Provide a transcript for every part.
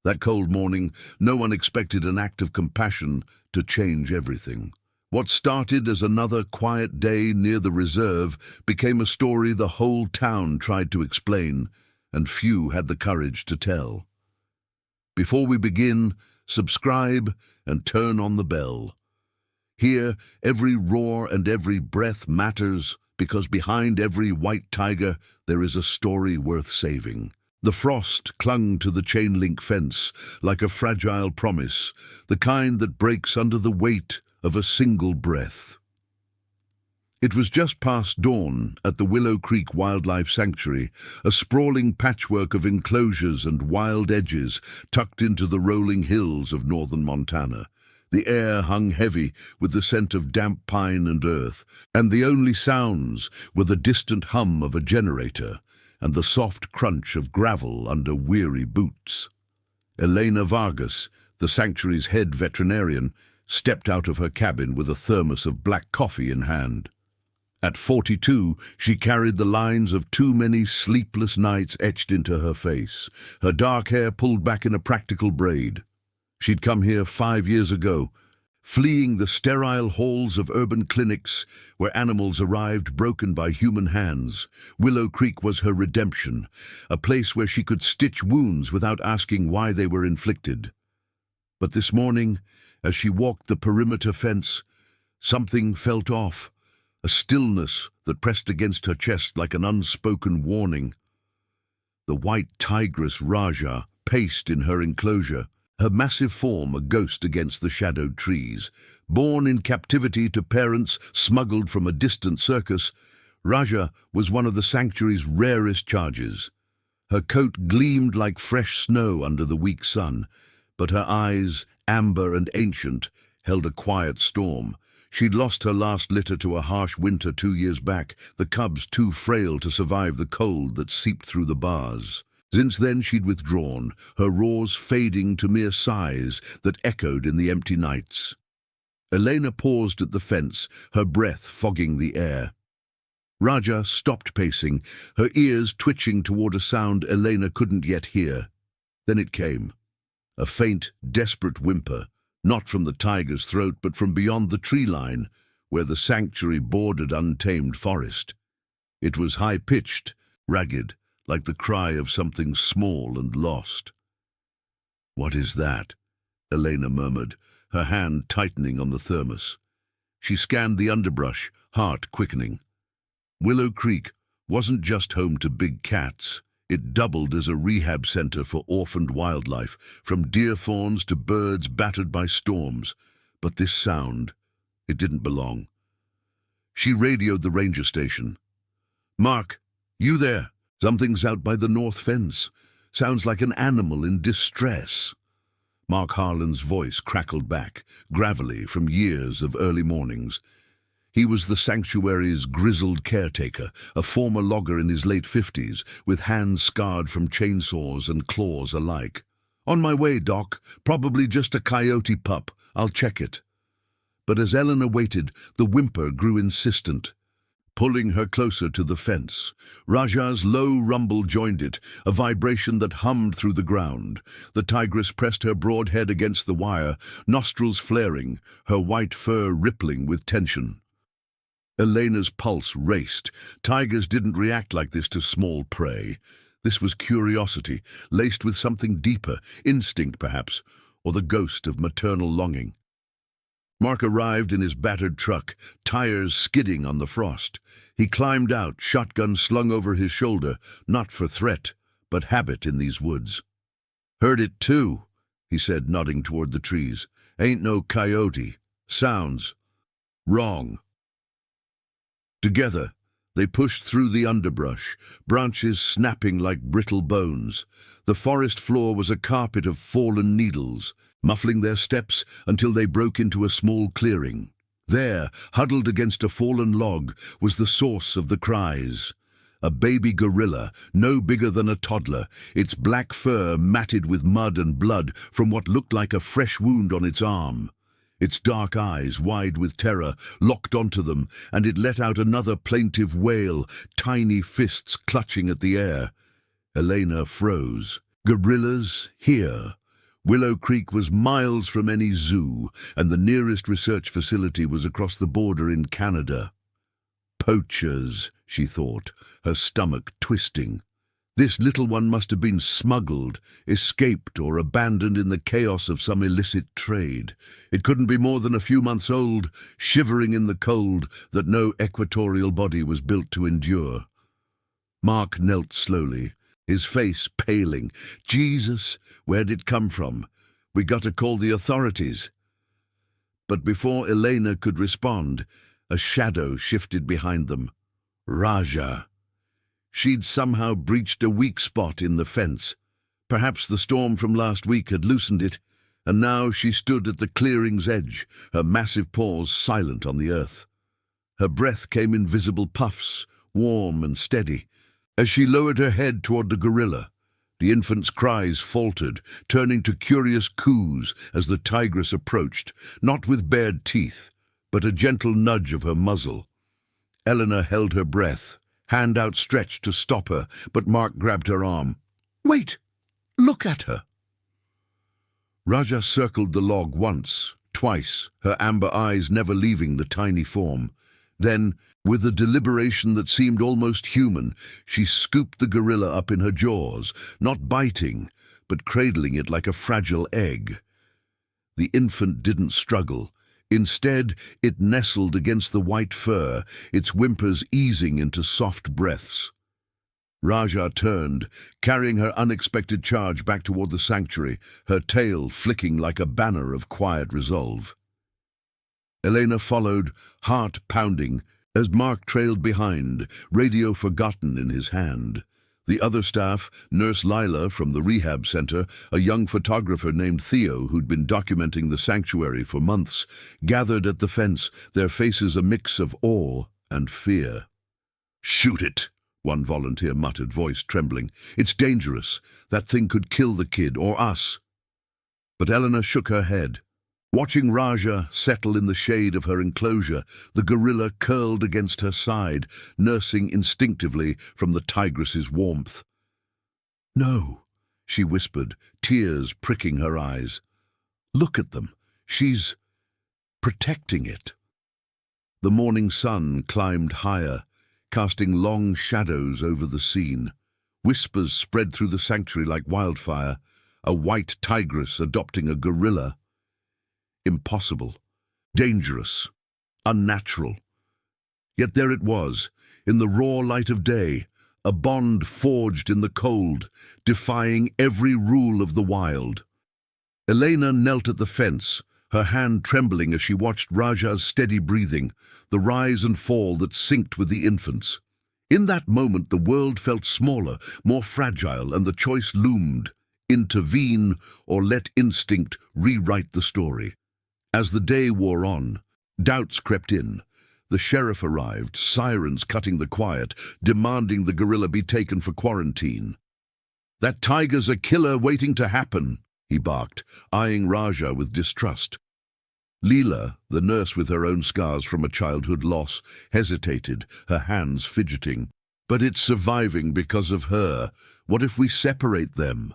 That cold morning, no one expected an act of compassion to change everything. What started as another quiet day near the reserve became a story the whole town tried to explain, and few had the courage to tell. Before we begin, subscribe and turn on the bell. Here, every roar and every breath matters, because behind every white tiger there is a story worth saving. The frost clung to the chain-link fence like a fragile promise, the kind that breaks under the weight of a single breath. It was just past dawn at the Willow Creek Wildlife Sanctuary, a sprawling patchwork of enclosures and wild edges tucked into the rolling hills of northern Montana. The air hung heavy with the scent of damp pine and earth, and the only sounds were the distant hum of a generator and the soft crunch of gravel under weary boots. Elena Vargas, the sanctuary's head veterinarian, stepped out of her cabin with a thermos of black coffee in hand. At 42, she carried the lines of too many sleepless nights etched into her face, her dark hair pulled back in a practical braid. She'd come here 5 years ago, fleeing the sterile halls of urban clinics where animals arrived broken by human hands. Willow Creek was her redemption, a place where she could stitch wounds without asking why they were inflicted. But this morning, as she walked the perimeter fence, something felt off, a stillness that pressed against her chest like an unspoken warning. The white tigress Raja paced in her enclosure, her massive form a ghost against the shadowed trees. Born in captivity to parents smuggled from a distant circus, Raja was one of the sanctuary's rarest charges. Her coat gleamed like fresh snow under the weak sun, but her eyes, amber and ancient, held a quiet storm. She'd lost her last litter to a harsh winter 2 years back, the cubs too frail to survive the cold that seeped through the bars. Since then she'd withdrawn, her roars fading to mere sighs that echoed in the empty nights. Elena paused at the fence, her breath fogging the air. Raja stopped pacing, her ears twitching toward a sound Elena couldn't yet hear. Then it came, a faint, desperate whimper, not from the tiger's throat, but from beyond the tree line, where the sanctuary bordered untamed forest. It was high-pitched, ragged, like the cry of something small and lost. "What is that?" Elena murmured, her hand tightening on the thermos. She scanned the underbrush, heart quickening. Willow Creek wasn't just home to big cats. It doubled as a rehab center for orphaned wildlife, from deer fawns to birds battered by storms. But this sound, it didn't belong. She radioed the ranger station. "Mark, you there? Something's out by the north fence. Sounds like an animal in distress." Mark Harlan's voice crackled back, gravelly from years of early mornings. He was the sanctuary's grizzled caretaker, a former logger in his late 50s, with hands scarred from chainsaws and claws alike. "On my way, Doc. Probably just a coyote pup. I'll check it." But as Eleanor waited, the whimper grew insistent, pulling her closer to the fence. Raja's low rumble joined it, a vibration that hummed through the ground. The tigress pressed her broad head against the wire, nostrils flaring, her white fur rippling with tension. Elena's pulse raced. Tigers didn't react like this to small prey. This was curiosity, laced with something deeper, instinct perhaps, or the ghost of maternal longing. Mark arrived in his battered truck, tires skidding on the frost. He climbed out, shotgun slung over his shoulder, not for threat, but habit in these woods. "Heard it too," he said, nodding toward the trees. "Ain't no coyote. Sounds wrong." Together, they pushed through the underbrush, branches snapping like brittle bones. The forest floor was a carpet of fallen needles, muffling their steps until they broke into a small clearing. There, huddled against a fallen log, was the source of the cries. A baby gorilla, no bigger than a toddler, its black fur matted with mud and blood from what looked like a fresh wound on its arm. Its dark eyes, wide with terror, locked onto them, and it let out another plaintive wail, tiny fists clutching at the air. Elena froze. Gorillas here, Willow Creek was miles from any zoo, and the nearest research facility was across the border in Canada. Poachers, she thought, her stomach twisting. This little one must have been smuggled, escaped, or abandoned in the chaos of some illicit trade. It couldn't be more than a few months old, shivering in the cold that no equatorial body was built to endure. Mark knelt slowly, his face paling. Jesus, where'd it come from? We got to call the authorities. But before Elena could respond, a shadow shifted behind them. Raja. She'd somehow breached a weak spot in the fence. Perhaps the storm from last week had loosened it, and now she stood at the clearing's edge, her massive paws silent on the earth. Her breath came in visible puffs, warm and steady. As she lowered her head toward the gorilla, the infant's cries faltered, turning to curious coos as the tigress approached, not with bared teeth, but a gentle nudge of her muzzle. Eleanor held her breath, hand outstretched to stop her, but Mark grabbed her arm. "Wait! Look at her!" Raja circled the log once, twice, her amber eyes never leaving the tiny form. Then, with a deliberation that seemed almost human, she scooped the gorilla up in her jaws, not biting, but cradling it like a fragile egg. The infant didn't struggle. Instead, it nestled against the white fur, its whimpers easing into soft breaths. Raja turned, carrying her unexpected charge back toward the sanctuary, her tail flicking like a banner of quiet resolve. Elena followed, heart pounding, as Mark trailed behind, radio forgotten in his hand. The other staff, Nurse Lila from the rehab center, a young photographer named Theo who'd been documenting the sanctuary for months, gathered at the fence, their faces a mix of awe and fear. "Shoot it," one volunteer muttered, voice trembling. "It's dangerous. That thing could kill the kid, or us." But Eleanor shook her head. Watching Raja settle in the shade of her enclosure, the gorilla curled against her side, nursing instinctively from the tigress's warmth. "No," she whispered, tears pricking her eyes. "Look at them. She's protecting it." The morning sun climbed higher, casting long shadows over the scene. Whispers spread through the sanctuary like wildfire. A white tigress adopting a gorilla. Impossible, dangerous, unnatural. Yet there it was, in the raw light of day, a bond forged in the cold, defying every rule of the wild. Elena knelt at the fence, her hand trembling as she watched Raja's steady breathing, the rise and fall that synced with the infant's. In that moment the world felt smaller, more fragile, and the choice loomed: intervene or let instinct rewrite the story. As the day wore on, doubts crept in. The sheriff arrived, sirens cutting the quiet, demanding the gorilla be taken for quarantine. "That tiger's a killer waiting to happen," he barked, eyeing Raja with distrust. Leela, the nurse with her own scars from a childhood loss, hesitated, her hands fidgeting. "But it's surviving because of her. What if we separate them?"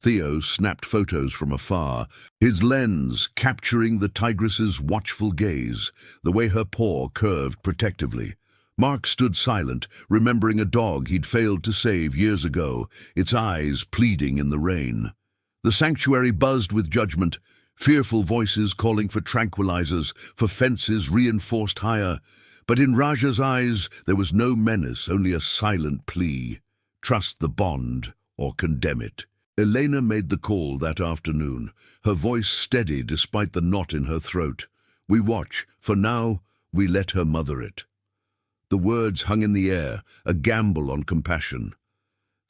Theo snapped photos from afar, his lens capturing the tigress's watchful gaze, the way her paw curved protectively. Mark stood silent, remembering a dog he'd failed to save years ago, its eyes pleading in the rain. The sanctuary buzzed with judgment, fearful voices calling for tranquilizers, for fences reinforced higher. But in Raja's eyes there was no menace, only a silent plea. Trust the bond or condemn it. Elena made the call that afternoon, her voice steady despite the knot in her throat. "We watch. For now, we let her mother it." The words hung in the air, a gamble on compassion.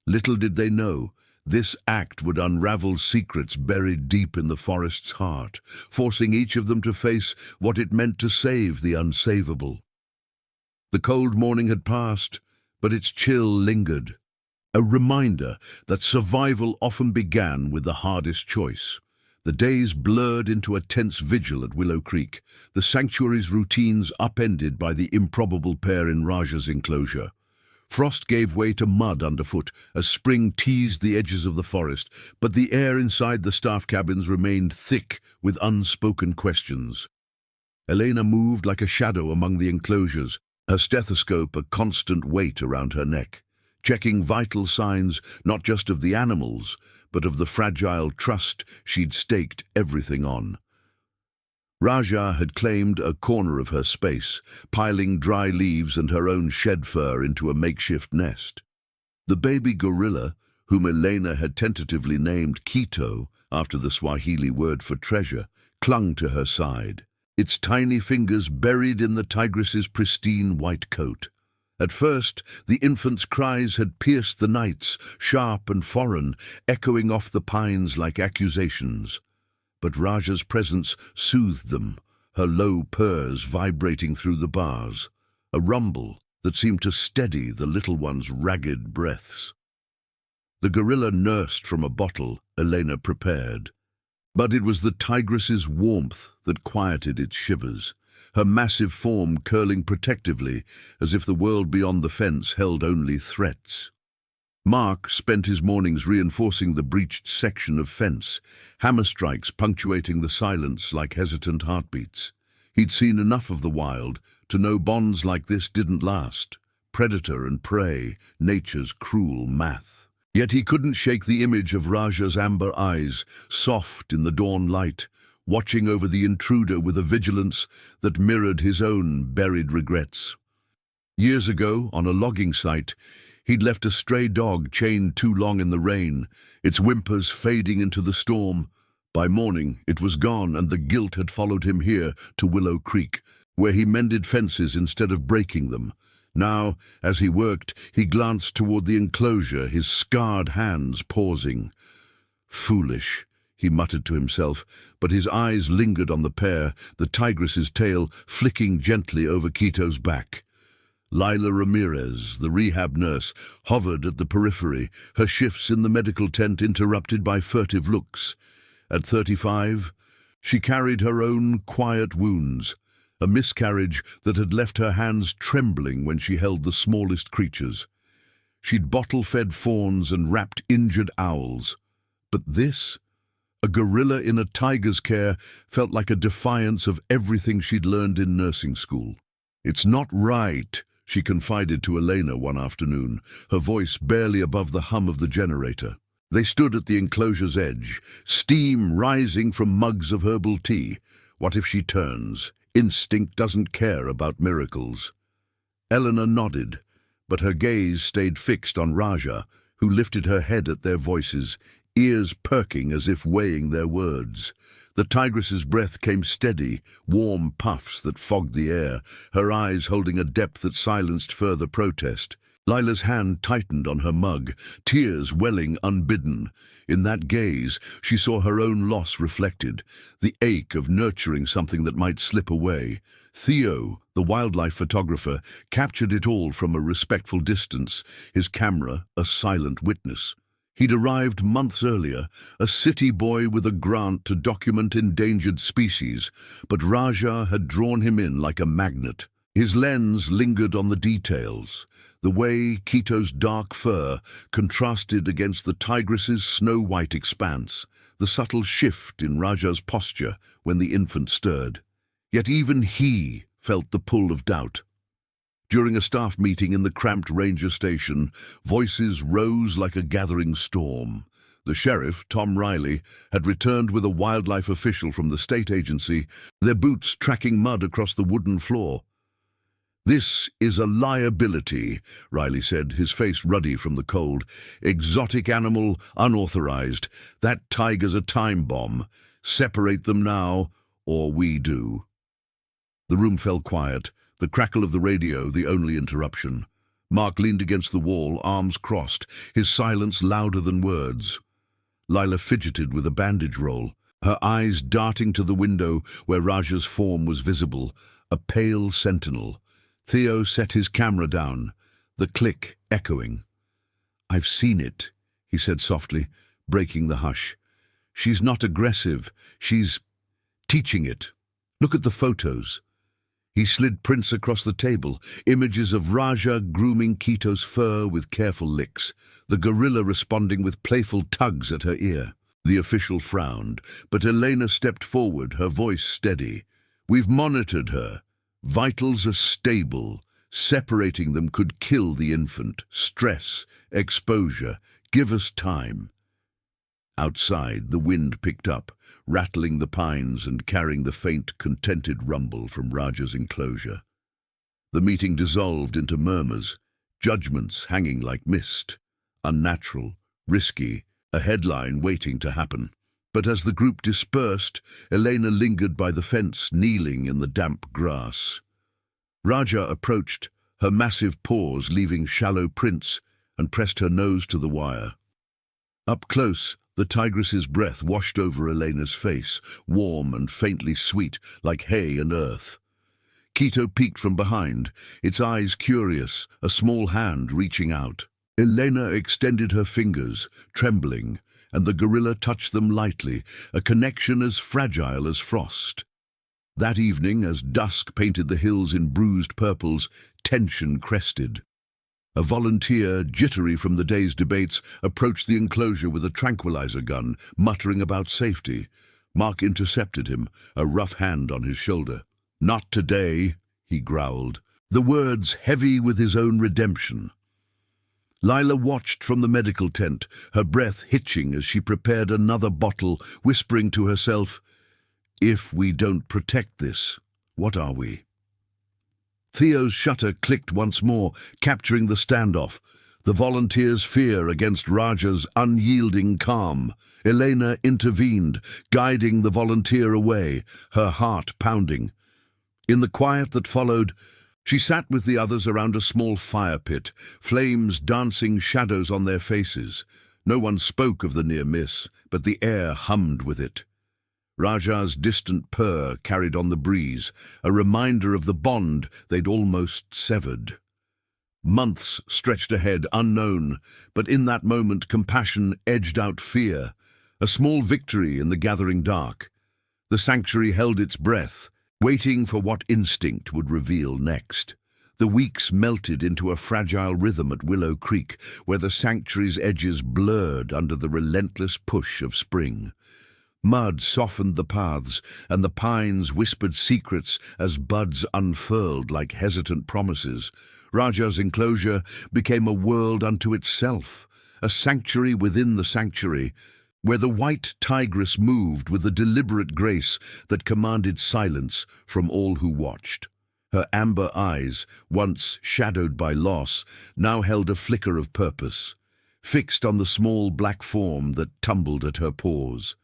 Little did they know, this act would unravel secrets buried deep in the forest's heart, forcing each of them to face what it meant to save the unsavable. The cold morning had passed, but its chill lingered. A reminder that survival often began with the hardest choice. The days blurred into a tense vigil at Willow Creek, the sanctuary's routines upended by the improbable pair in Raja's enclosure. Frost gave way to mud underfoot as spring teased the edges of the forest, but the air inside the staff cabins remained thick with unspoken questions. Elena moved like a shadow among the enclosures, her stethoscope a constant weight around her neck, checking vital signs not just of the animals, but of the fragile trust she'd staked everything on. Raja had claimed a corner of her space, piling dry leaves and her own shed fur into a makeshift nest. The baby gorilla, whom Elena had tentatively named Quito after the Swahili word for treasure, clung to her side, its tiny fingers buried in the tigress's pristine white coat. At first, the infant's cries had pierced the nights, sharp and foreign, echoing off the pines like accusations. But Raja's presence soothed them, her low purrs vibrating through the bars, a rumble that seemed to steady the little one's ragged breaths. The gorilla nursed from a bottle Elena prepared, but it was the tigress's warmth that quieted its shivers, her massive form curling protectively as if the world beyond the fence held only threats. Mark spent his mornings reinforcing the breached section of fence, hammer strikes punctuating the silence like hesitant heartbeats. He'd seen enough of the wild to know bonds like this didn't last. Predator and prey, nature's cruel math. Yet he couldn't shake the image of Raja's amber eyes, soft in the dawn light, watching over the intruder with a vigilance that mirrored his own buried regrets. Years ago, on a logging site, he'd left a stray dog chained too long in the rain, its whimpers fading into the storm. By morning, it was gone, and the guilt had followed him here to Willow Creek, where he mended fences instead of breaking them. Now, as he worked, he glanced toward the enclosure, his scarred hands pausing. Foolish, he muttered to himself, but his eyes lingered on the pair, the tigress's tail flicking gently over Quito's back. Lila Ramirez, the rehab nurse, hovered at the periphery, her shifts in the medical tent interrupted by furtive looks. At 35, she carried her own quiet wounds, a miscarriage that had left her hands trembling when she held the smallest creatures. She'd bottle-fed fawns and wrapped injured owls. But this, a gorilla in a tiger's care, felt like a defiance of everything she'd learned in nursing school. "It's not right," she confided to Elena one afternoon, her voice barely above the hum of the generator. They stood at the enclosure's edge, steam rising from mugs of herbal tea. What if she turns? Instinct doesn't care about miracles. Eleanor nodded, but her gaze stayed fixed on Raja, who lifted her head at their voices, ears perking as if weighing their words. The tigress's breath came steady, warm puffs that fogged the air, her eyes holding a depth that silenced further protest. Lila's hand tightened on her mug, tears welling unbidden. In that gaze, she saw her own loss reflected, the ache of nurturing something that might slip away. Theo, the wildlife photographer, captured it all from a respectful distance, his camera a silent witness. He'd arrived months earlier, a city boy with a grant to document endangered species, but Raja had drawn him in like a magnet. His lens lingered on the details, the way Quito's dark fur contrasted against the tigress's snow-white expanse, the subtle shift in Raja's posture when the infant stirred. Yet even he felt the pull of doubt. During a staff meeting in the cramped ranger station, voices rose like a gathering storm. The sheriff, Tom Riley, had returned with a wildlife official from the state agency, their boots tracking mud across the wooden floor. "This is a liability," Riley said, his face ruddy from the cold. "Exotic animal, unauthorized. That tiger's a time bomb. Separate them now, or we do." The room fell quiet, the crackle of the radio the only interruption. Mark leaned against the wall, arms crossed, his silence louder than words. Lila fidgeted with a bandage roll, her eyes darting to the window where Raja's form was visible, a pale sentinel. Theo set his camera down, the click echoing. "I've seen it," he said softly, breaking the hush. "She's not aggressive. She's teaching it. Look at the photos." He slid prints across the table, images of Raja grooming Quito's fur with careful licks, the gorilla responding with playful tugs at her ear. The official frowned, but Elena stepped forward, her voice steady. "We've monitored her. Vitals are stable. Separating them could kill the infant. Stress, exposure. Give us time." Outside, the wind picked up, rattling the pines and carrying the faint, contented rumble from Raja's enclosure. The meeting dissolved into murmurs, judgments hanging like mist. Unnatural, risky, a headline waiting to happen. But as the group dispersed, Elena lingered by the fence, kneeling in the damp grass. Raja approached, her massive paws leaving shallow prints, and pressed her nose to the wire. Up close, the tigress's breath washed over Elena's face, warm and faintly sweet, like hay and earth. Quito peeked from behind, its eyes curious, a small hand reaching out. Elena extended her fingers, trembling, and the gorilla touched them lightly, a connection as fragile as frost. That evening, as dusk painted the hills in bruised purples, tension crested. A volunteer, jittery from the day's debates, approached the enclosure with a tranquilizer gun, muttering about safety. Mark intercepted him, a rough hand on his shoulder. "Not today," he growled, the words heavy with his own redemption. Lila watched from the medical tent, her breath hitching as she prepared another bottle, whispering to herself, "If we don't protect this, what are we?" Theo's shutter clicked once more, capturing the standoff. The volunteer's fear against Raja's unyielding calm. Elena intervened, guiding the volunteer away, her heart pounding. In the quiet that followed, she sat with the others around a small fire pit, flames dancing shadows on their faces. No one spoke of the near miss, but the air hummed with it. Raja's distant purr carried on the breeze, a reminder of the bond they'd almost severed. Months stretched ahead, unknown, but in that moment compassion edged out fear, a small victory in the gathering dark. The sanctuary held its breath, waiting for what instinct would reveal next. The weeks melted into a fragile rhythm at Willow Creek, where the sanctuary's edges blurred under the relentless push of spring. Mud softened the paths, and the pines whispered secrets as buds unfurled like hesitant promises. Raja's enclosure became a world unto itself, a sanctuary within the sanctuary, where the white tigress moved with a deliberate grace that commanded silence from all who watched. Her amber eyes, once shadowed by loss, now held a flicker of purpose, fixed on the small black form that tumbled at her paws.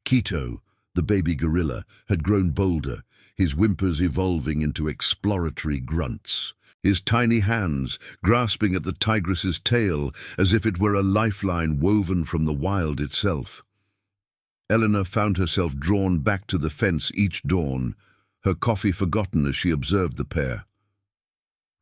Quito, the baby gorilla, had grown bolder, his whimpers evolving into exploratory grunts, his tiny hands grasping at the tigress's tail as if it were a lifeline woven from the wild itself. Eleanor found herself drawn back to the fence each dawn, her coffee forgotten as she observed the pair.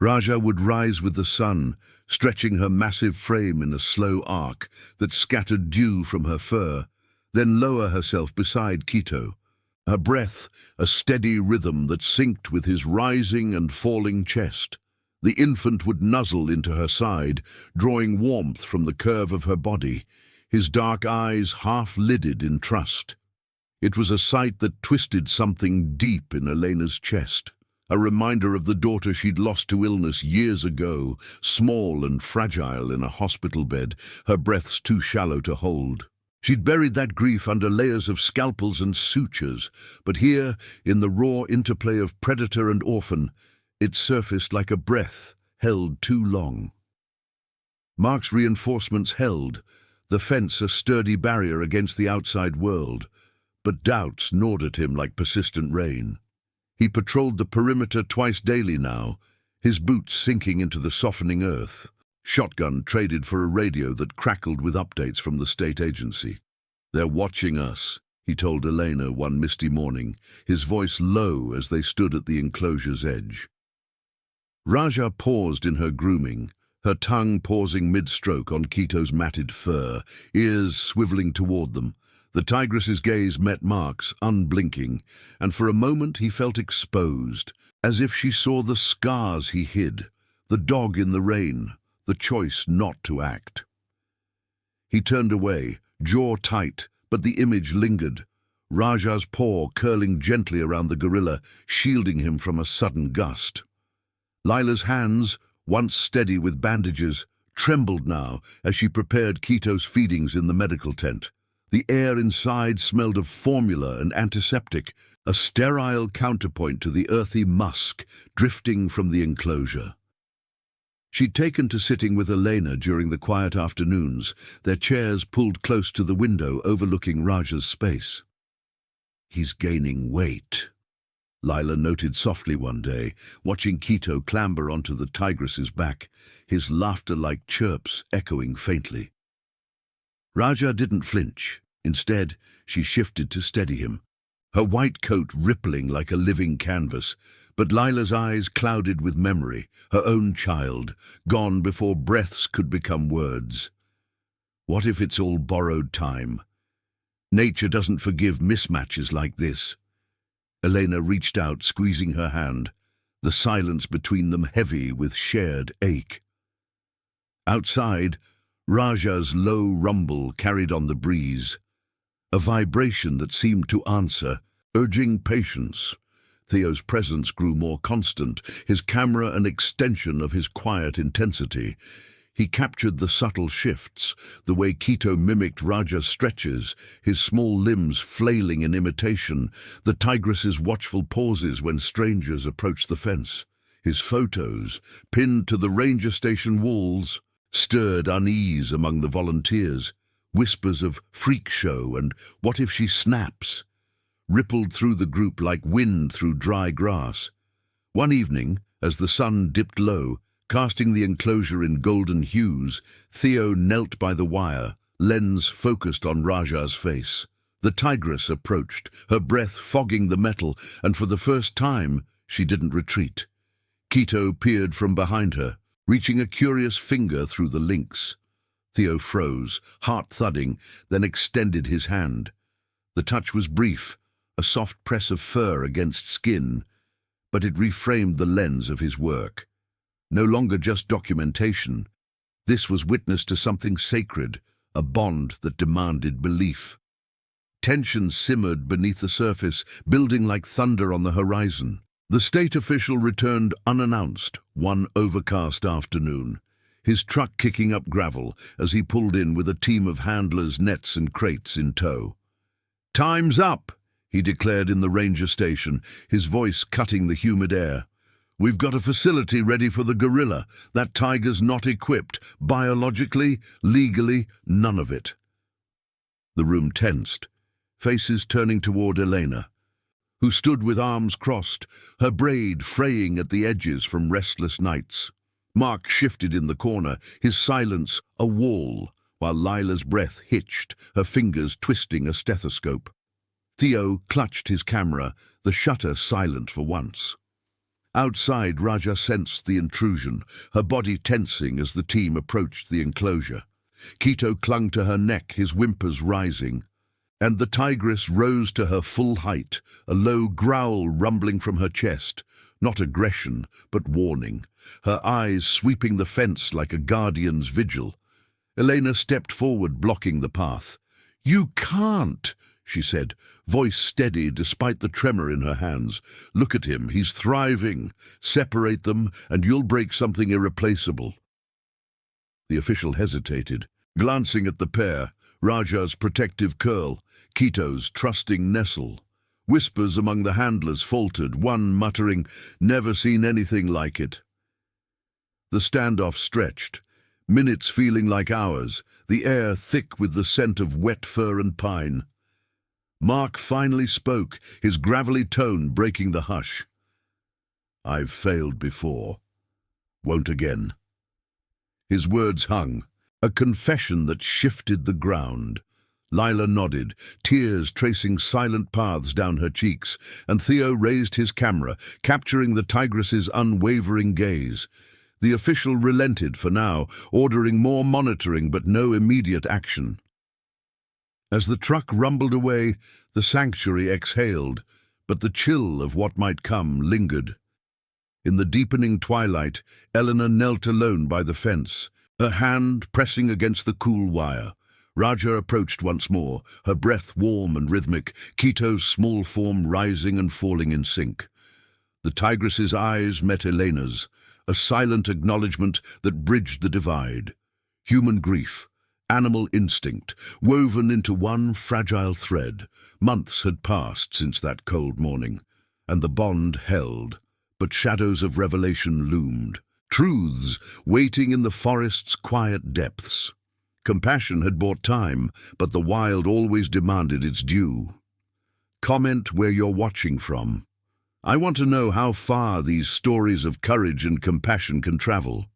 Raja would rise with the sun, stretching her massive frame in a slow arc that scattered dew from her fur, then lower herself beside Quito, her breath a steady rhythm that synced with his rising and falling chest. The infant would nuzzle into her side, drawing warmth from the curve of her body, his dark eyes half-lidded in trust. It was a sight that twisted something deep in Elena's chest, a reminder of the daughter she'd lost to illness years ago, small and fragile in a hospital bed, her breaths too shallow to hold. She'd buried that grief under layers of scalpels and sutures, but here, in the raw interplay of predator and orphan, it surfaced like a breath held too long. Mark's reinforcements held, the fence a sturdy barrier against the outside world, but doubts gnawed at him like persistent rain. He patrolled the perimeter twice daily now, his boots sinking into the softening earth. Shotgun traded for a radio that crackled with updates from the state agency. "They're watching us," he told Elena one misty morning, his voice low as they stood at the enclosure's edge. Raja paused in her grooming, her tongue pausing mid-stroke on Quito's matted fur, ears swiveling toward them, The tigress's gaze met Mark's, unblinking, and for a moment he felt exposed, as if she saw the scars he hid, the dog in the rain, the choice not to act. He turned away, jaw tight, but the image lingered, Raja's paw curling gently around the gorilla, shielding him from a sudden gust. Lila's hands, once steady with bandages, trembled now as she prepared Quito's feedings in the medical tent. The air inside smelled of formula and antiseptic, a sterile counterpoint to the earthy musk drifting from the enclosure. She'd taken to sitting with Elena during the quiet afternoons, their chairs pulled close to the window overlooking Raja's space. "He's gaining weight," Lila noted softly one day, watching Quito clamber onto the tigress's back, his laughter-like chirps echoing faintly. Raja didn't flinch. Instead, she shifted to steady him, her white coat rippling like a living canvas, but Lila's eyes clouded with memory, her own child, gone before breaths could become words. What if it's all borrowed time? Nature doesn't forgive mismatches like this. Elena reached out, squeezing her hand, the silence between them heavy with shared ache. Outside, Raja's low rumble carried on the breeze, a vibration that seemed to answer, urging patience. Theo's presence grew more constant, his camera an extension of his quiet intensity. He captured the subtle shifts, the way Quito mimicked Raja's stretches, his small limbs flailing in imitation, the tigress's watchful pauses when strangers approached the fence. His photos, pinned to the ranger station walls, stirred unease among the volunteers. Whispers of freak show and what if she snaps rippled through the group like wind through dry grass. One evening, as the sun dipped low, casting the enclosure in golden hues, Theo knelt by the wire, lens focused on Raja's face. The tigress approached, her breath fogging the metal, and for the first time, she didn't retreat. Quito peered from behind her, reaching a curious finger through the links. Theo froze, heart thudding, then extended his hand. The touch was brief, a soft press of fur against skin, but it reframed the lens of his work. No longer just documentation. This was witness to something sacred, a bond that demanded belief. Tension simmered beneath the surface, building like thunder on the horizon. The state official returned unannounced one overcast afternoon, his truck kicking up gravel as he pulled in with a team of handlers, nets and crates in tow. "Time's up," he declared in the ranger station, his voice cutting the humid air. "We've got a facility ready for the gorilla. That tiger's not equipped. Biologically, legally, none of it." The room tensed, faces turning toward Elena, who stood with arms crossed, her braid fraying at the edges from restless nights. Mark shifted in the corner, his silence a wall, while Lila's breath hitched, her fingers twisting a stethoscope. Theo clutched his camera, the shutter silent for once. Outside, Raja sensed the intrusion, her body tensing as the team approached the enclosure. Quito clung to her neck, his whimpers rising, and the tigress rose to her full height, a low growl rumbling from her chest, not aggression, but warning, her eyes sweeping the fence like a guardian's vigil. Elena stepped forward, blocking the path. "You can't," she said, voice steady despite the tremor in her hands. "Look at him, he's thriving. Separate them, and you'll break something irreplaceable." The official hesitated, glancing at the pair, Raja's protective curl, Quito's trusting nestle. Whispers among the handlers faltered, one muttering, "Never seen anything like it." The standoff stretched, minutes feeling like hours, the air thick with the scent of wet fur and pine. Mark finally spoke, his gravelly tone breaking the hush. "I've failed before. Won't again." His words hung, a confession that shifted the ground. Lila nodded, tears tracing silent paths down her cheeks, and Theo raised his camera, capturing the tigress's unwavering gaze. The official relented for now, ordering more monitoring but no immediate action. As the truck rumbled away, the sanctuary exhaled, but the chill of what might come lingered. In the deepening twilight, Eleanor knelt alone by the fence, her hand pressing against the cool wire. Raja approached once more, her breath warm and rhythmic, Quito's small form rising and falling in sync. The tigress's eyes met Elena's, a silent acknowledgement that bridged the divide. Human grief, animal instinct, woven into one fragile thread. Months had passed since that cold morning, and the bond held, but shadows of revelation loomed. Truths waiting in the forest's quiet depths. Compassion had bought time, but the wild always demanded its due. Comment where you're watching from. I want to know how far these stories of courage and compassion can travel.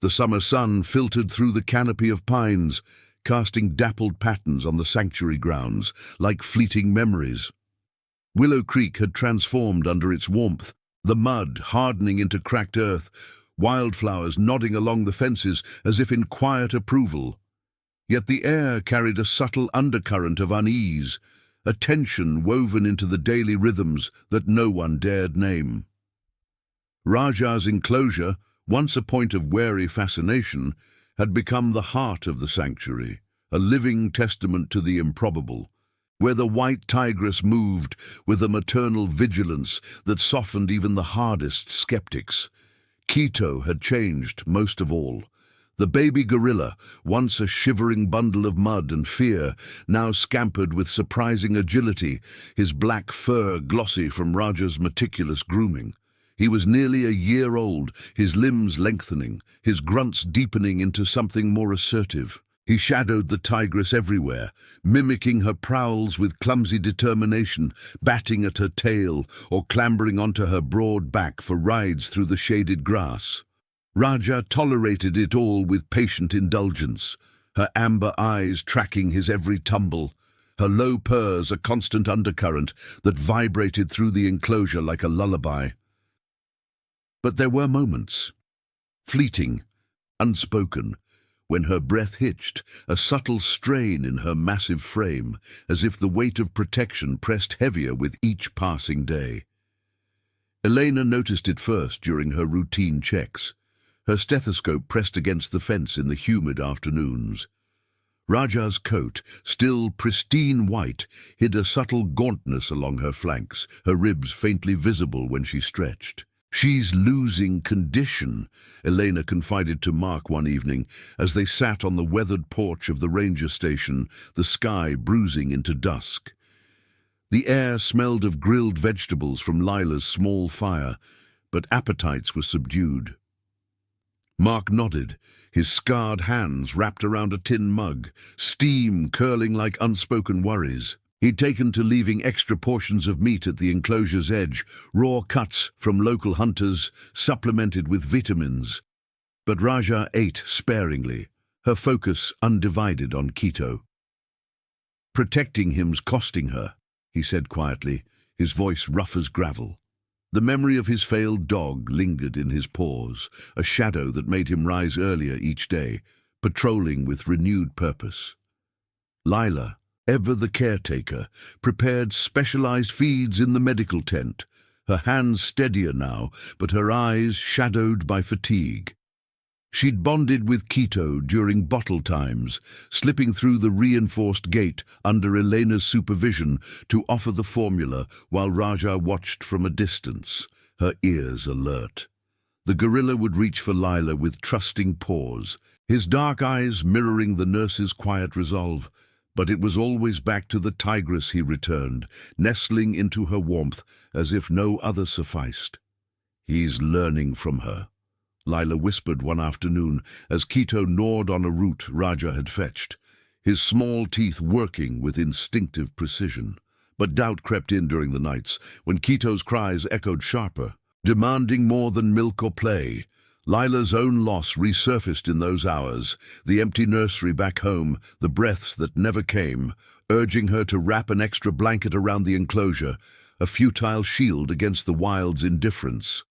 The summer sun filtered through the canopy of pines, casting dappled patterns on the sanctuary grounds, like fleeting memories. Willow Creek had transformed under its warmth, the mud hardening into cracked earth, wildflowers nodding along the fences as if in quiet approval. Yet the air carried a subtle undercurrent of unease, a tension woven into the daily rhythms that no one dared name. Raja's enclosure, once a point of wary fascination, had become the heart of the sanctuary, a living testament to the improbable, where the white tigress moved with a maternal vigilance that softened even the hardest skeptics. Quito had changed most of all. The baby gorilla, once a shivering bundle of mud and fear, now scampered with surprising agility, his black fur glossy from Raja's meticulous grooming. He was nearly a year old, his limbs lengthening, his grunts deepening into something more assertive. He shadowed the tigress everywhere, mimicking her prowls with clumsy determination, batting at her tail or clambering onto her broad back for rides through the shaded grass. Raja tolerated it all with patient indulgence, her amber eyes tracking his every tumble, her low purrs a constant undercurrent that vibrated through the enclosure like a lullaby. But there were moments, fleeting, unspoken, when her breath hitched, a subtle strain in her massive frame, as if the weight of protection pressed heavier with each passing day. Elena noticed it first during her routine checks, her stethoscope pressed against the fence in the humid afternoons. Raja's coat, still pristine white, hid a subtle gauntness along her flanks, her ribs faintly visible when she stretched. "She's losing condition," Elena confided to Mark one evening as they sat on the weathered porch of the ranger station, the sky bruising into dusk. The air smelled of grilled vegetables from Lila's small fire, but appetites were subdued. Mark nodded, his scarred hands wrapped around a tin mug, steam curling like unspoken worries. He'd taken to leaving extra portions of meat at the enclosure's edge, raw cuts from local hunters, supplemented with vitamins. But Raja ate sparingly, her focus undivided on Quito. "Protecting him's costing her," he said quietly, his voice rough as gravel. The memory of his failed dog lingered in his pores, a shadow that made him rise earlier each day, patrolling with renewed purpose. Lila, ever the caretaker, prepared specialized feeds in the medical tent, her hands steadier now, but her eyes shadowed by fatigue. She'd bonded with Quito during bottle times, slipping through the reinforced gate under Elena's supervision to offer the formula while Raja watched from a distance, her ears alert. The gorilla would reach for Lila with trusting paws, his dark eyes mirroring the nurse's quiet resolve. But it was always back to the tigress he returned, nestling into her warmth as if no other sufficed. "He's learning from her," Lila whispered one afternoon as Quito gnawed on a root Raja had fetched, his small teeth working with instinctive precision. But doubt crept in during the nights, when Quito's cries echoed sharper, demanding more than milk or play. Lila's own loss resurfaced in those hours, the empty nursery back home, the breaths that never came, urging her to wrap an extra blanket around the enclosure, a futile shield against the wild's indifference.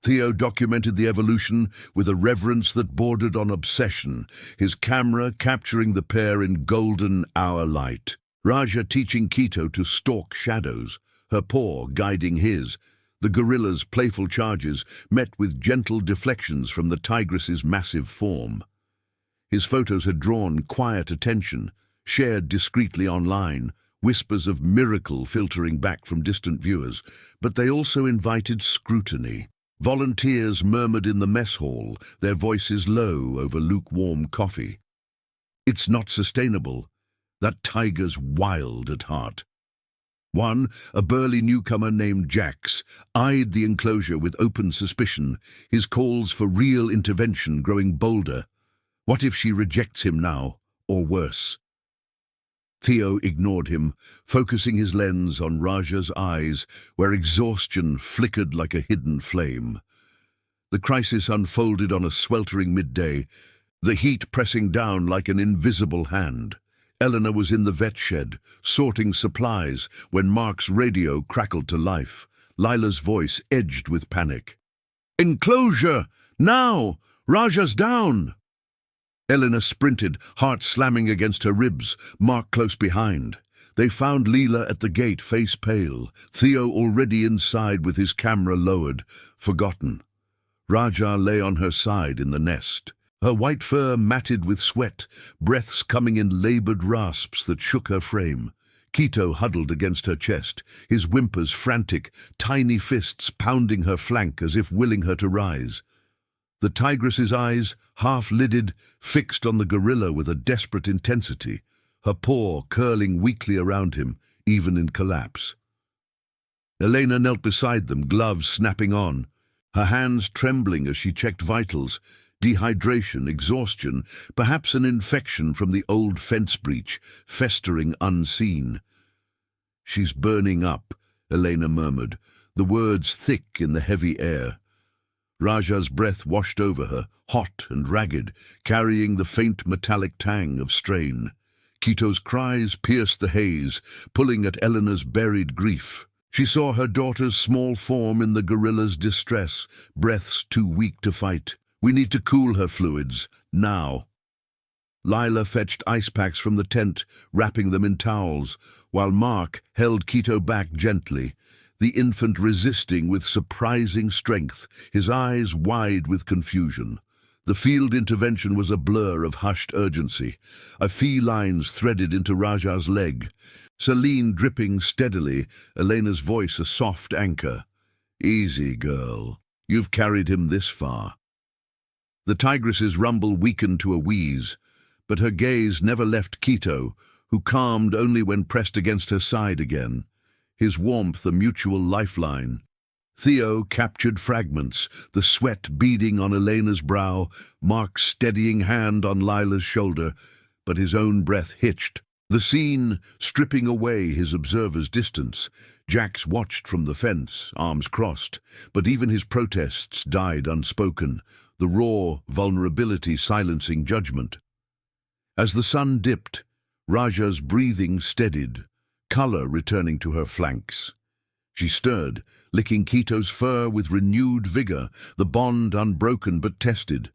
Theo documented the evolution with a reverence that bordered on obsession, his camera capturing the pair in golden hour light. Raja teaching Quito to stalk shadows, her paw guiding his. The gorilla's playful charges met with gentle deflections from the tigress's massive form. His photos had drawn quiet attention, shared discreetly online, whispers of miracle filtering back from distant viewers, but they also invited scrutiny. Volunteers murmured in the mess hall, their voices low over lukewarm coffee. "It's not sustainable. That tiger's wild at heart." One, a burly newcomer named Jax, eyed the enclosure with open suspicion, his calls for real intervention growing bolder. What if she rejects him now, or worse? Theo ignored him, focusing his lens on Raja's eyes, where exhaustion flickered like a hidden flame. The crisis unfolded on a sweltering midday, the heat pressing down like an invisible hand. Eleanor was in the vet shed, sorting supplies, when Mark's radio crackled to life, Lila's voice edged with panic. "Enclosure! Now! Raja's down!" Eleanor sprinted, heart slamming against her ribs, Mark close behind. They found Leela at the gate, face pale, Theo already inside with his camera lowered, forgotten. Raja lay on her side in the nest, her white fur matted with sweat, breaths coming in labored rasps that shook her frame. Quito huddled against her chest, his whimpers frantic, tiny fists pounding her flank as if willing her to rise. The tigress's eyes, half-lidded, fixed on the gorilla with a desperate intensity, her paw curling weakly around him, even in collapse. Elena knelt beside them, gloves snapping on, her hands trembling as she checked vitals, dehydration, exhaustion, perhaps an infection from the old fence breach, festering unseen. "She's burning up," Elena murmured, the words thick in the heavy air. Raja's breath washed over her, hot and ragged, carrying the faint metallic tang of strain. Quito's cries pierced the haze, pulling at Eleanor's buried grief. She saw her daughter's small form in the gorilla's distress, breaths too weak to fight. "We need to cool her fluids, now." Lila fetched ice packs from the tent, wrapping them in towels, while Mark held Quito back gently, the infant resisting with surprising strength, his eyes wide with confusion. The field intervention was a blur of hushed urgency, a few lines threaded into Raja's leg, Celine dripping steadily, Elena's voice a soft anchor. "Easy, girl. You've carried him this far." The tigress's rumble weakened to a wheeze, but her gaze never left Quito, who calmed only when pressed against her side again, his warmth a mutual lifeline. Theo captured fragments, the sweat beading on Elena's brow, Mark's steadying hand on Lila's shoulder, but his own breath hitched. The scene stripping away his observer's distance. Jax watched from the fence, arms crossed, but even his protests died unspoken, the raw vulnerability silencing judgment. As the sun dipped, Raja's breathing steadied, color returning to her flanks. She stirred, licking Quito's fur with renewed vigor, the bond unbroken but tested.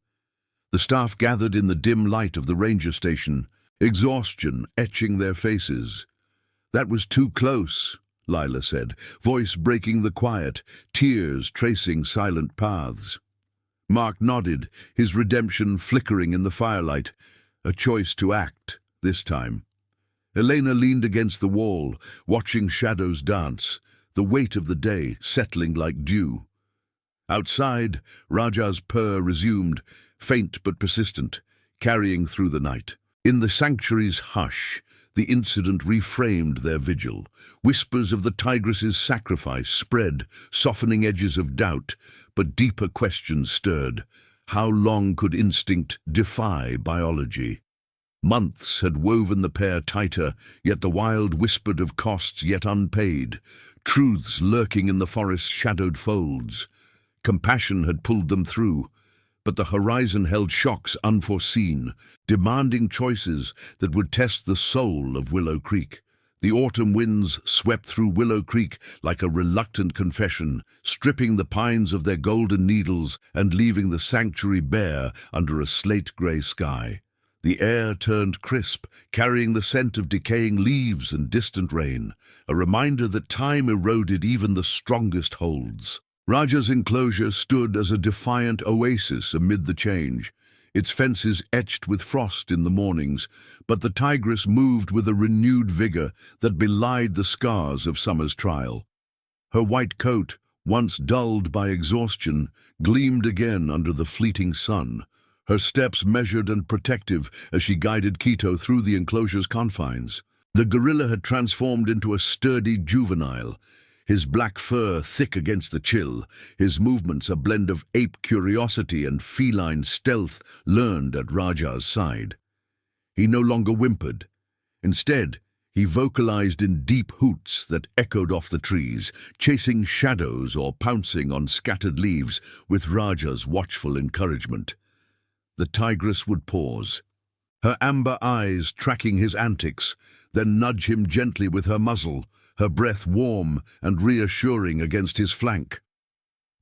The staff gathered in the dim light of the ranger station, exhaustion etching their faces. "That was too close," Lila said, voice breaking the quiet, tears tracing silent paths. Mark nodded, his redemption flickering in the firelight, a choice to act, this time. Elena leaned against the wall, watching shadows dance, the weight of the day settling like dew. Outside, Raja's purr resumed, faint but persistent, carrying through the night. In the sanctuary's hush, the incident reframed their vigil. Whispers of the tigress's sacrifice spread, softening edges of doubt, but deeper questions stirred. How long could instinct defy biology? Months had woven the pair tighter, yet the wild whispered of costs yet unpaid, truths lurking in the forest's shadowed folds. Compassion had pulled them through, but the horizon held shocks unforeseen, demanding choices that would test the soul of Willow Creek. The autumn winds swept through Willow Creek like a reluctant confession, stripping the pines of their golden needles and leaving the sanctuary bare under a slate-grey sky. The air turned crisp, carrying the scent of decaying leaves and distant rain, a reminder that time eroded even the strongest holds. Raja's enclosure stood as a defiant oasis amid the change, its fences etched with frost in the mornings, but the tigress moved with a renewed vigor that belied the scars of summer's trial. Her white coat, once dulled by exhaustion, gleamed again under the fleeting sun, her steps measured and protective as she guided Quito through the enclosure's confines. The gorilla had transformed into a sturdy juvenile, his black fur thick against the chill, his movements a blend of ape curiosity and feline stealth learned at Raja's side. He no longer whimpered. Instead, he vocalized in deep hoots that echoed off the trees, chasing shadows or pouncing on scattered leaves with Raja's watchful encouragement. The tigress would pause, her amber eyes tracking his antics, then nudge him gently with her muzzle, her breath warm and reassuring against his flank.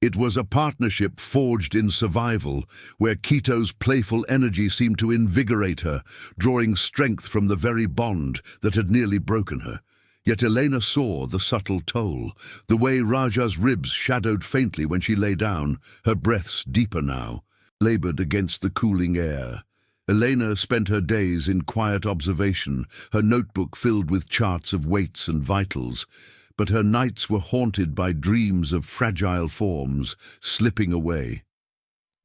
It was a partnership forged in survival, where Quito's playful energy seemed to invigorate her, drawing strength from the very bond that had nearly broken her. Yet Elena saw the subtle toll, the way Raja's ribs shadowed faintly when she lay down, her breaths deeper now, labored against the cooling air. Elena spent her days in quiet observation, her notebook filled with charts of weights and vitals, but her nights were haunted by dreams of fragile forms slipping away.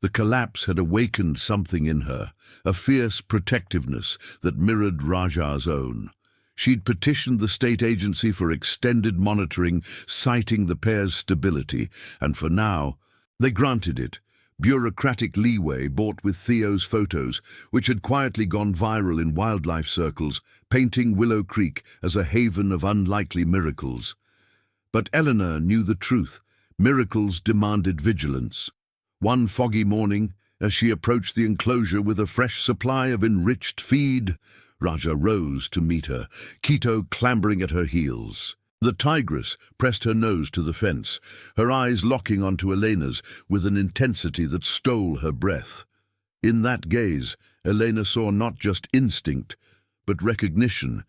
The collapse had awakened something in her, a fierce protectiveness that mirrored Raja's own. She'd petitioned the state agency for extended monitoring, citing the pair's stability, and for now, they granted it. Bureaucratic leeway bought with Theo's photos, which had quietly gone viral in wildlife circles, painting Willow Creek as a haven of unlikely miracles. But Eleanor knew the truth. Miracles demanded vigilance. One foggy morning, as she approached the enclosure with a fresh supply of enriched feed, Raja rose to meet her, Quito clambering at her heels. The tigress pressed her nose to the fence, her eyes locking onto Elena's with an intensity that stole her breath. In that gaze, Elena saw not just instinct, but recognition,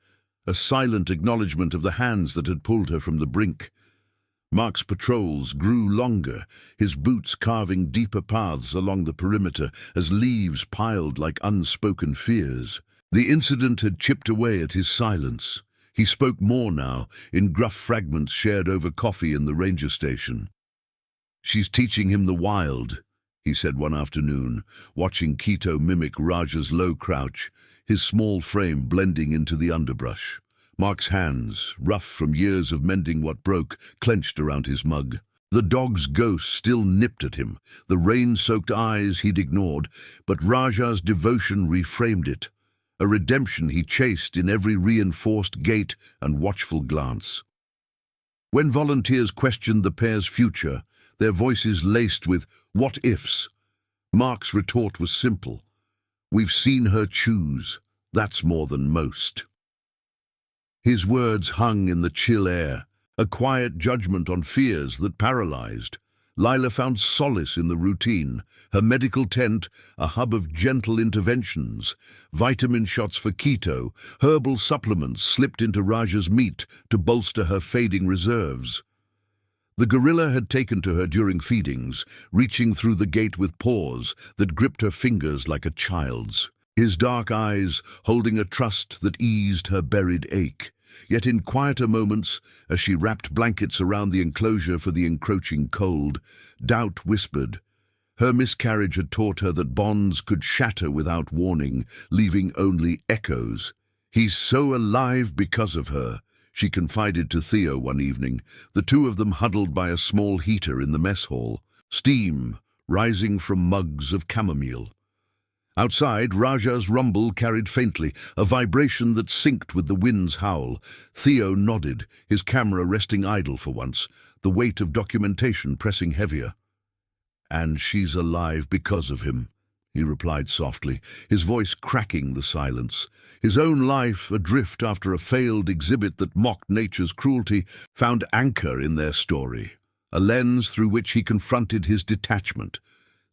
a silent acknowledgement of the hands that had pulled her from the brink. Mark's patrols grew longer, his boots carving deeper paths along the perimeter as leaves piled like unspoken fears. The incident had chipped away at his silence. He spoke more now, in gruff fragments shared over coffee in the ranger station. "She's teaching him the wild," he said one afternoon, watching Quito mimic Raja's low crouch, his small frame blending into the underbrush. Mark's hands, rough from years of mending what broke, clenched around his mug. The dog's ghost still nipped at him, the rain-soaked eyes he'd ignored, but Raja's devotion reframed it. A redemption he chased in every reinforced gait and watchful glance. When volunteers questioned the pair's future, their voices laced with what-ifs, Mark's retort was simple. "We've seen her choose. That's more than most." His words hung in the chill air, a quiet judgment on fears that paralyzed. Lila found solace in the routine, her medical tent a hub of gentle interventions, vitamin shots for Quito, herbal supplements slipped into Raja's meat to bolster her fading reserves. The gorilla had taken to her during feedings, reaching through the gate with paws that gripped her fingers like a child's, his dark eyes holding a trust that eased her buried ache. Yet in quieter moments, as she wrapped blankets around the enclosure for the encroaching cold, doubt whispered. Her miscarriage had taught her that bonds could shatter without warning, leaving only echoes. "He's so alive because of her," she confided to Theo one evening, the two of them huddled by a small heater in the mess hall, steam rising from mugs of chamomile. Outside, Raja's rumble carried faintly, a vibration that synced with the wind's howl. Theo nodded, his camera resting idle for once, the weight of documentation pressing heavier. "And she's alive because of him," he replied softly, his voice cracking the silence. His own life, adrift after a failed exhibit that mocked nature's cruelty, found anchor in their story, a lens through which he confronted his detachment.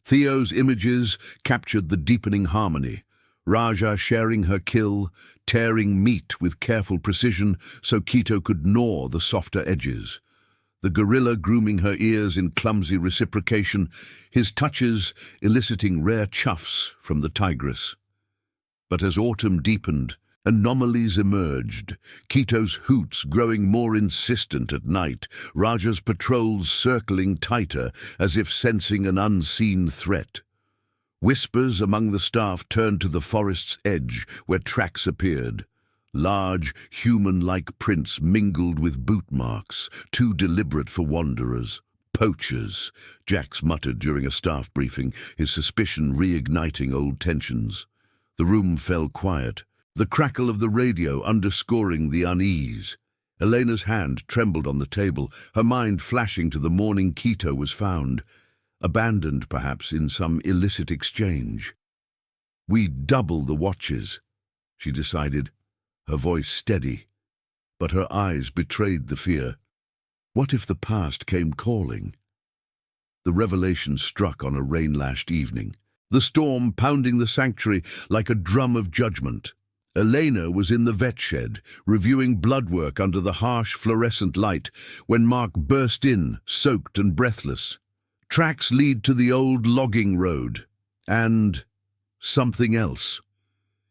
Theo's images captured the deepening harmony, Raja sharing her kill, tearing meat with careful precision so Quito could gnaw the softer edges. The gorilla grooming her ears in clumsy reciprocation, his touches eliciting rare chuffs from the tigress. But as autumn deepened, anomalies emerged, Quito's hoots growing more insistent at night, Raja's patrols circling tighter as if sensing an unseen threat. Whispers among the staff turned to the forest's edge where tracks appeared. Large, human-like prints mingled with boot marks, too deliberate for wanderers. Poachers, Jax muttered during a staff briefing, his suspicion reigniting old tensions. The room fell quiet, the crackle of the radio underscoring the unease. Elena's hand trembled on the table, her mind flashing to the morning Quito was found, abandoned perhaps in some illicit exchange. "We'd double the watches," she decided, her voice steady, but her eyes betrayed the fear. What if the past came calling? The revelation struck on a rain-lashed evening, the storm pounding the sanctuary like a drum of judgment. Elena was in the vet shed, reviewing blood work under the harsh fluorescent light, when Mark burst in, soaked and breathless. Tracks lead to the old logging road, and something else.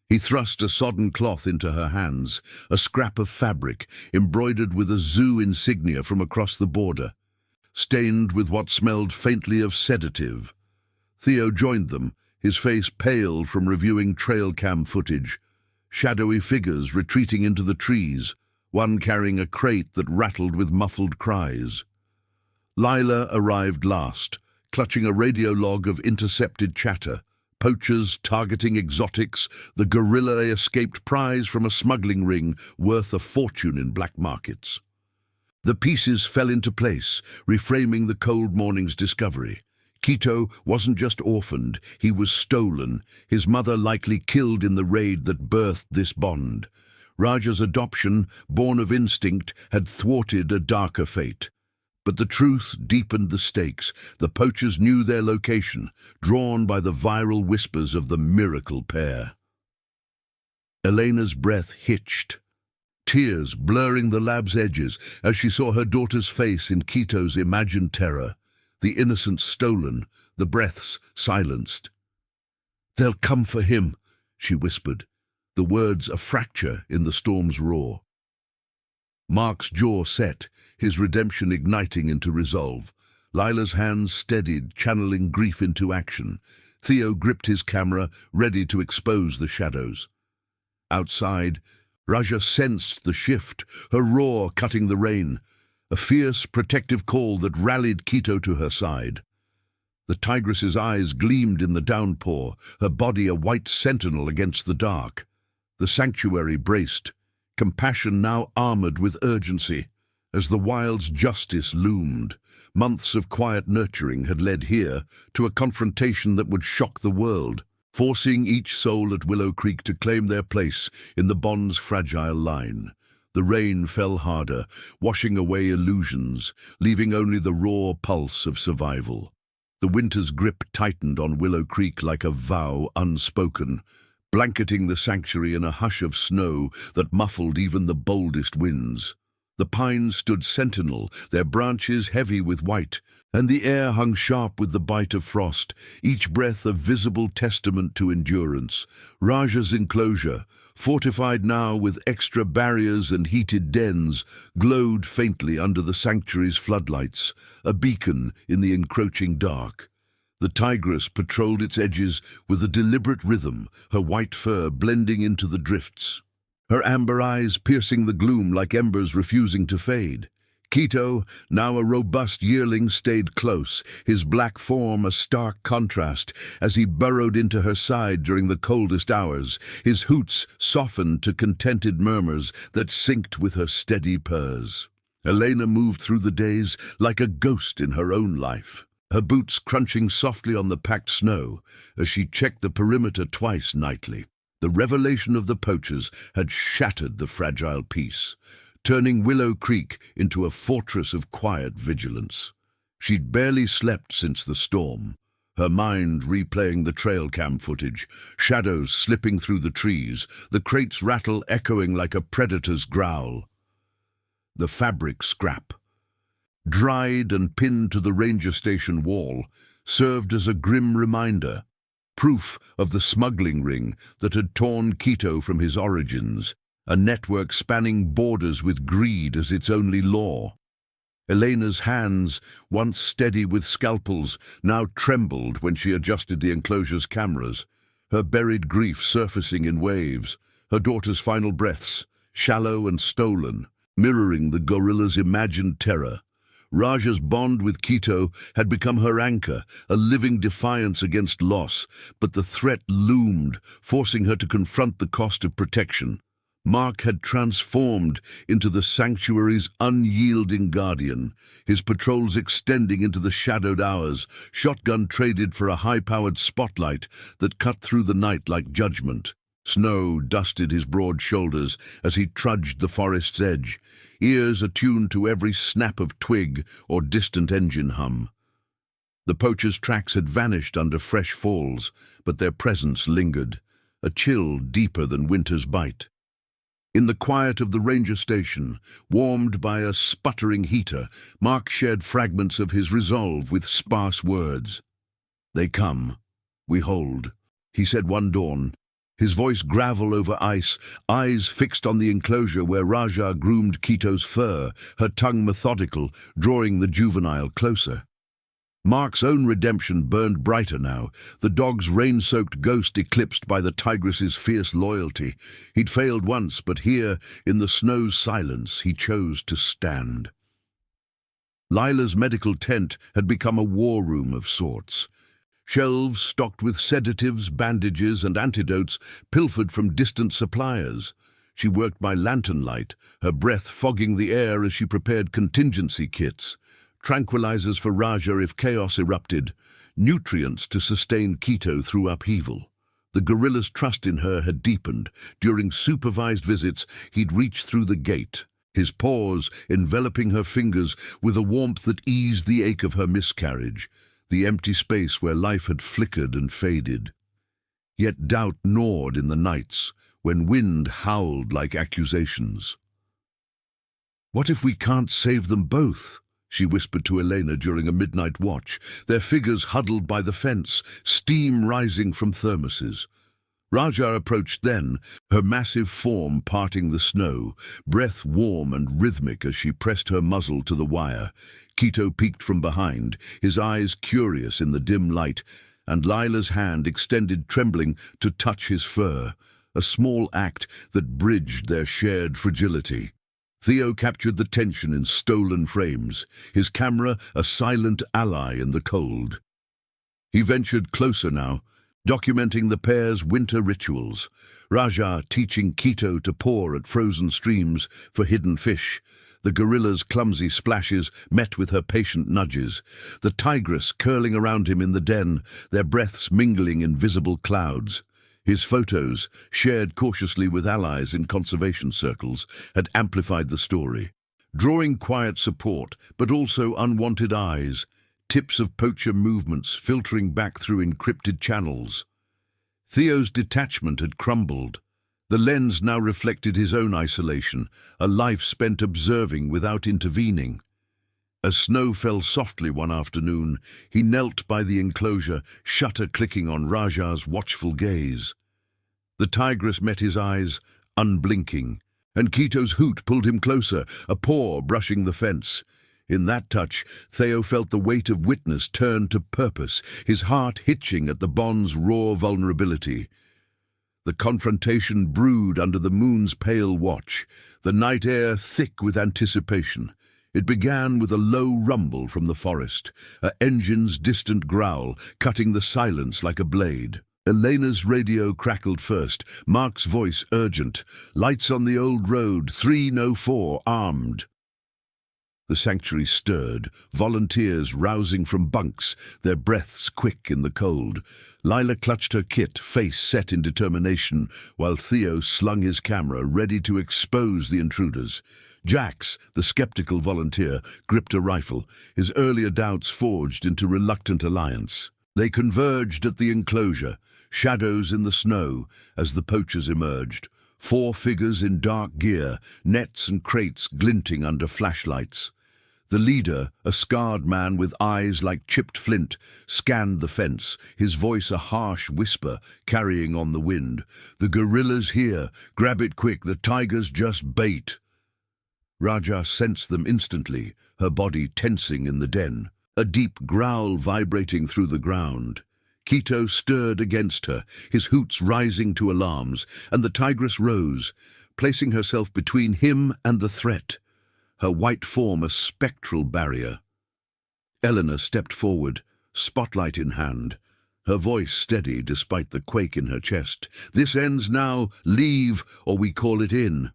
He thrust a sodden cloth into her hands, a scrap of fabric embroidered with a zoo insignia from across the border, stained with what smelled faintly of sedative. Theo joined them, his face pale from reviewing trail cam footage. Shadowy figures retreating into the trees, one carrying a crate that rattled with muffled cries. Lila arrived last, clutching a radio log of intercepted chatter. Poachers targeting exotics, the gorilla escaped prize from a smuggling ring worth a fortune in black markets. The pieces fell into place, reframing the cold morning's discovery. Quito wasn't just orphaned, he was stolen, his mother likely killed in the raid that birthed this bond. Raja's adoption, born of instinct, had thwarted a darker fate. But the truth deepened the stakes. The poachers knew their location, drawn by the viral whispers of the miracle pair. Elena's breath hitched, tears blurring the lab's edges as she saw her daughter's face in Quito's imagined terror, the innocence stolen, the breaths silenced. "They'll come for him," she whispered, the words a fracture in the storm's roar. Mark's jaw set, his redemption igniting into resolve. Lila's hands steadied, channeling grief into action. Theo gripped his camera, ready to expose the shadows. Outside, Raja sensed the shift, her roar cutting the rain, a fierce, protective call that rallied Quito to her side. The tigress's eyes gleamed in the downpour, her body a white sentinel against the dark. The sanctuary braced, compassion now armored with urgency. As the wild's justice loomed, months of quiet nurturing had led here to a confrontation that would shock the world, forcing each soul at Willow Creek to claim their place in the bond's fragile line. The rain fell harder, washing away illusions, leaving only the raw pulse of survival. The winter's grip tightened on Willow Creek like a vow unspoken, blanketing the sanctuary in a hush of snow that muffled even the boldest winds. The pines stood sentinel, their branches heavy with white, and the air hung sharp with the bite of frost, each breath a visible testament to endurance. Raja's enclosure, fortified now with extra barriers and heated dens, glowed faintly under the sanctuary's floodlights, a beacon in the encroaching dark. The tigress patrolled its edges with a deliberate rhythm, her white fur blending into the drifts, her amber eyes piercing the gloom like embers refusing to fade. Quito, now a robust yearling, stayed close, his black form a stark contrast as he burrowed into her side during the coldest hours, his hoots softened to contented murmurs that synced with her steady purrs. Elena moved through the days like a ghost in her own life, her boots crunching softly on the packed snow as she checked the perimeter twice nightly. The revelation of the poachers had shattered the fragile peace, turning Willow Creek into a fortress of quiet vigilance. She'd barely slept since the storm, her mind replaying the trail cam footage, shadows slipping through the trees, the crate's rattle echoing like a predator's growl. The fabric scrap, dried and pinned to the ranger station wall, served as a grim reminder, proof of the smuggling ring that had torn Quito from his origins, a network spanning borders with greed as its only law. Elena's hands, once steady with scalpels, now trembled when she adjusted the enclosure's cameras, her buried grief surfacing in waves, her daughter's final breaths, shallow and stolen, mirroring the gorilla's imagined terror. Raja's bond with Quito had become her anchor, a living defiance against loss, but the threat loomed, forcing her to confront the cost of protection. Mark had transformed into the sanctuary's unyielding guardian, his patrols extending into the shadowed hours, shotgun traded for a high-powered spotlight that cut through the night like judgment. Snow dusted his broad shoulders as he trudged the forest's edge, ears attuned to every snap of twig or distant engine hum. The poachers' tracks had vanished under fresh falls, but their presence lingered, a chill deeper than winter's bite. In the quiet of the ranger station, warmed by a sputtering heater, Mark shared fragments of his resolve with sparse words. "They come. We hold," he said one dawn, his voice gravel over ice, eyes fixed on the enclosure where Raja groomed Quito's fur, her tongue methodical, drawing the juvenile closer. Mark's own redemption burned brighter now, the dog's rain-soaked ghost eclipsed by the Tigress's fierce loyalty. He'd failed once, but here, in the snow's silence, he chose to stand. Lila's medical tent had become a war room of sorts. Shelves stocked with sedatives, bandages, and antidotes pilfered from distant suppliers. She worked by lantern light, her breath fogging the air as she prepared contingency kits. Tranquilizers for Raja if chaos erupted, nutrients to sustain Quito through upheaval. The gorilla's trust in her had deepened. During supervised visits, he'd reach through the gate, his paws enveloping her fingers with a warmth that eased the ache of her miscarriage, the empty space where life had flickered and faded. Yet doubt gnawed in the nights, when wind howled like accusations. "What if we can't save them both?" she whispered to Elena during a midnight watch, their figures huddled by the fence, steam rising from thermoses. Raja approached then, her massive form parting the snow, breath warm and rhythmic as she pressed her muzzle to the wire. Quito peeked from behind, his eyes curious in the dim light, and Lila's hand extended trembling to touch his fur, a small act that bridged their shared fragility. Theo captured the tension in stolen frames, his camera a silent ally in the cold. He ventured closer now, documenting the pair's winter rituals, Raja teaching Quito to paw at frozen streams for hidden fish, the gorilla's clumsy splashes met with her patient nudges, the tigress curling around him in the den, their breaths mingling in visible clouds. His photos, shared cautiously with allies in conservation circles, had amplified the story, drawing quiet support, but also unwanted eyes, tips of poacher movements filtering back through encrypted channels. Theo's detachment had crumbled. The lens now reflected his own isolation, a life spent observing without intervening. As snow fell softly one afternoon, he knelt by the enclosure, shutter clicking on Raja's watchful gaze. The tigress met his eyes, unblinking, and Quito's hoot pulled him closer, a paw brushing the fence. In that touch, Theo felt the weight of witness turn to purpose, his heart hitching at the bond's raw vulnerability. The confrontation brewed under the moon's pale watch, the night air thick with anticipation. It began with a low rumble from the forest, an engine's distant growl, cutting the silence like a blade. Elena's radio crackled first, Mark's voice urgent. "Lights on the old road, 304, armed." The sanctuary stirred, volunteers rousing from bunks, their breaths quick in the cold. Lila clutched her kit, face set in determination, while Theo slung his camera, ready to expose the intruders. Jax, the skeptical volunteer, gripped a rifle, his earlier doubts forged into reluctant alliance. They converged at the enclosure, shadows in the snow, as the poachers emerged. 4 figures in dark gear, nets and crates glinting under flashlights. The leader, a scarred man with eyes like chipped flint, scanned the fence, his voice a harsh whisper carrying on the wind. "The gorillas here. Grab it quick, the tigers just bait." Raja sensed them instantly, her body tensing in the den, a deep growl vibrating through the ground. Quito stirred against her, his hoots rising to alarms, and the tigress rose, placing herself between him and the threat, her white form a spectral barrier. Eleanor stepped forward, spotlight in hand, her voice steady despite the quake in her chest. "This ends now. Leave, or we call it in."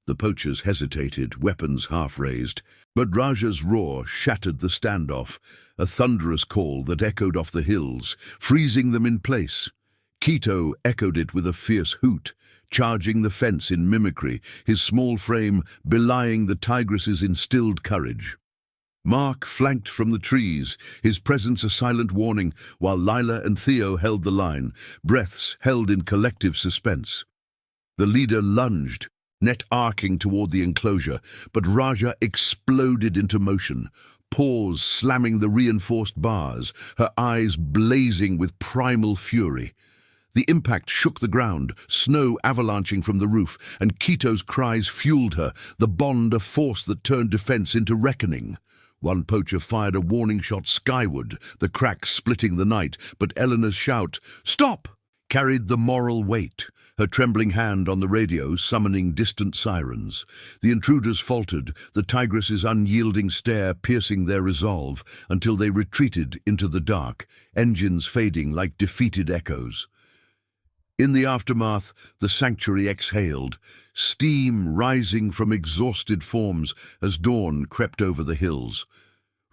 The poachers hesitated, weapons half-raised, but Raja's roar shattered the standoff, a thunderous call that echoed off the hills, freezing them in place. Quito echoed it with a fierce hoot, charging the fence in mimicry, his small frame belying the tigress's instilled courage. Mark flanked from the trees, his presence a silent warning, while Lila and Theo held the line, breaths held in collective suspense. The leader lunged, net arcing toward the enclosure, but Raja exploded into motion, paws slamming the reinforced bars, her eyes blazing with primal fury. The impact shook the ground, snow avalanching from the roof, and Quito's cries fueled her, the bond a force that turned defense into reckoning. One poacher fired a warning shot skyward, the cracks splitting the night, but Eleanor's shout, "Stop!" carried the moral weight, her trembling hand on the radio summoning distant sirens. The intruders faltered, the tigress's unyielding stare piercing their resolve, until they retreated into the dark, engines fading like defeated echoes. In the aftermath, the sanctuary exhaled, steam rising from exhausted forms as dawn crept over the hills.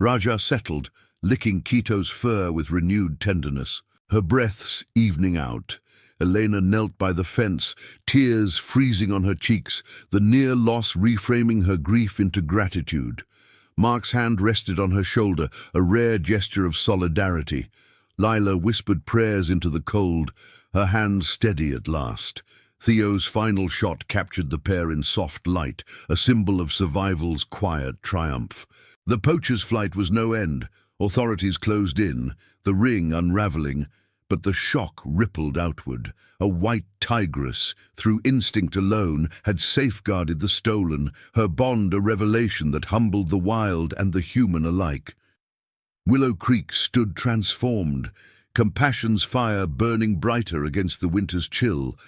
Raja settled, licking Quito's fur with renewed tenderness, her breaths evening out. Elena knelt by the fence, tears freezing on her cheeks, the near loss reframing her grief into gratitude. Mark's hand rested on her shoulder, a rare gesture of solidarity. Lila whispered prayers into the cold, her hands steady at last. Theo's final shot captured the pair in soft light, a symbol of survival's quiet triumph. The poacher's flight was no end. Authorities closed in, the ring unraveling, but the shock rippled outward. A white tigress, through instinct alone, had safeguarded the stolen, her bond a revelation that humbled the wild and the human alike. Willow Creek stood transformed, compassion's fire burning brighter against the winter's chill,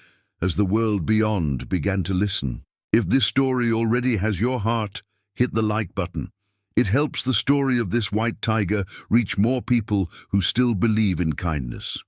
as the world beyond began to listen. If this story already has your heart, hit the like button. It helps the story of this white tiger reach more people who still believe in kindness.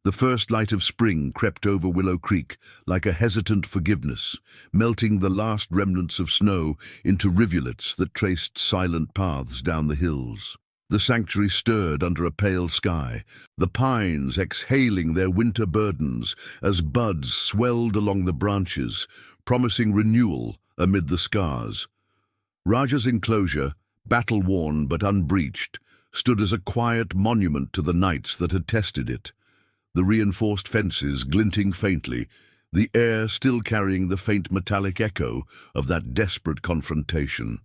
The first light of spring crept over Willow Creek like a hesitant forgiveness, melting the last remnants of snow into rivulets that traced silent paths down the hills. The sanctuary stirred under a pale sky, the pines exhaling their winter burdens as buds swelled along the branches, promising renewal amid the scars. Raja's enclosure, battle-worn but unbreached, stood as a quiet monument to the nights that had tested it. The reinforced fences glinting faintly, the air still carrying the faint metallic echo of that desperate confrontation.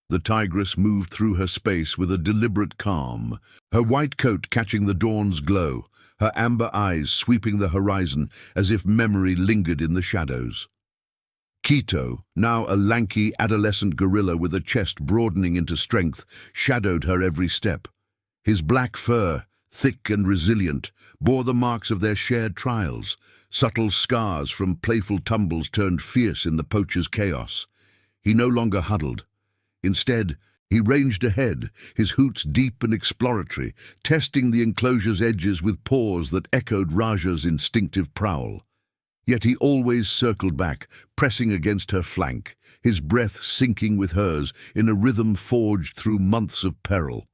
The tigress moved through her space with a deliberate calm, her white coat catching the dawn's glow, her amber eyes sweeping the horizon as if memory lingered in the shadows. Quito, now a lanky adolescent gorilla with a chest broadening into strength, shadowed her every step. His black fur, thick and resilient, bore the marks of their shared trials, subtle scars from playful tumbles turned fierce in the poacher's chaos. He no longer huddled. Instead, he ranged ahead, his hoots deep and exploratory, testing the enclosure's edges with paws that echoed Raja's instinctive prowl. Yet he always circled back, pressing against her flank, his breath sinking with hers in a rhythm forged through months of peril.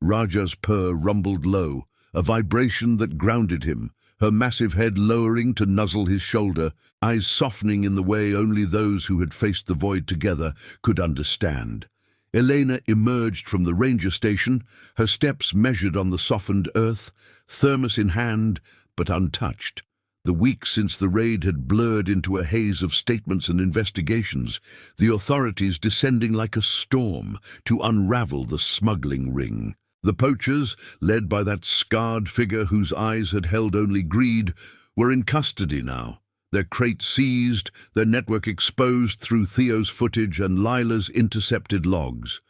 Raja's purr rumbled low, a vibration that grounded him, her massive head lowering to nuzzle his shoulder, eyes softening in the way only those who had faced the void together could understand. Elena emerged from the ranger station, her steps measured on the softened earth, thermos in hand, but untouched. The weeks since the raid had blurred into a haze of statements and investigations, the authorities descending like a storm to unravel the smuggling ring. The poachers, led by that scarred figure whose eyes had held only greed, were in custody now, their crate seized, their network exposed through Theo's footage and Lila's intercepted logs.